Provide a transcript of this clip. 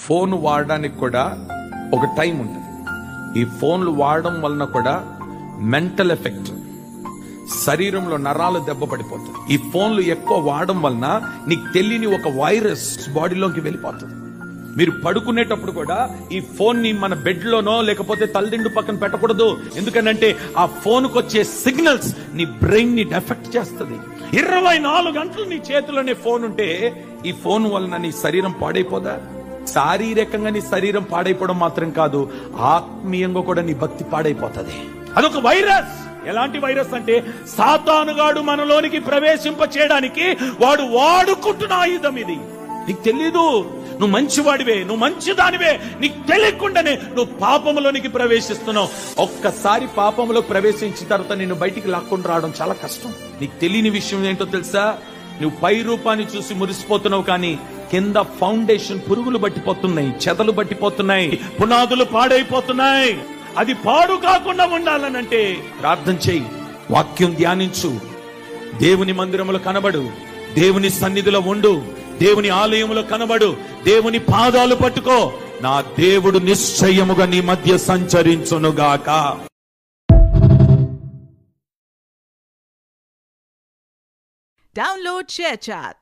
Phone వాడడానికి కూడా ఒక టైం ఉంటుంది. ఈ ఫోన్లు వాడడం వలన కూడా మెంటల్ ఎఫెక్ట్, శరీరంలో నరాలు దెబ్బ పడిపోతుంది. ఈ ఫోన్లు ఎక్కువ వాడడం వలన నీకు తెలియని ఒక వైరస్ బాడీలోకి వెళ్ళిపోతుంది. మీరు పడుకునేటప్పుడు కూడా ఈ ఫోన్ ని మన బెడ్ లోనో లేకపోతే తలదిండు పక్కన పెట్టకూడదు. ఎందుకంటే ఆ ఫోన్ కు వచ్చే సిగ్నల్స్ నీ బ్రెయిన్ ని ఎఫెక్ట్ చేస్తుంది. 24 గంటలు నీ చేతిలోనే ఫోన్ ఉంటే ఈ ఫోన్ వలన నీ శరీరం పాడైపోదా? శారీరకంగా నీ శరీరం పాడైపోవడం మాత్రం కాదు, ఆత్మీయంగా కూడా నీ భక్తి పాడైపోతుంది. అదొక వైరస్. ఎలాంటి వైరస్ అంటే సాతానుగాడు మనలోనికి ప్రవేశింప చేయడానికి వాడు వాడుకుంటున్న ఆయుధం ఇది. నీకు తెలీదు, నువ్వు మంచివాడివే, నువ్వు మంచిదానివే, నీకు తెలియకుండానే నువ్వు పాపంలోనికి ప్రవేశిస్తున్నావు. ఒక్కసారి పాపంలో ప్రవేశించిన తర్వాత నిన్ను బయటికి లాక్కొని రావడం చాలా కష్టం. నీకు తెలియని విషయం ఏంటో తెలుసా? నువ్వు పై రూపాన్ని చూసి మురిసిపోతున్నావు, కానీ కింద ఫౌండేషన్ పురుగులు పట్టిపోతున్నాయి, చెదలు పట్టిపోతున్నాయి, పునాదులు పాడైపోతున్నాయి. అది పాడు కాకుండా ఉండాలనంటే ప్రార్థన చేయి, వాక్యం ధ్యానించు, దేవుని మందిరములో కనబడు, దేవుని సన్నిధిలో ఉండు, దేవుని ఆలయములో కనబడు, దేవుని పాదాలు పట్టుకో. నా దేవుడు నిశ్చయముగా నీ మధ్య సంచరించునుగాక. Download ShareChat.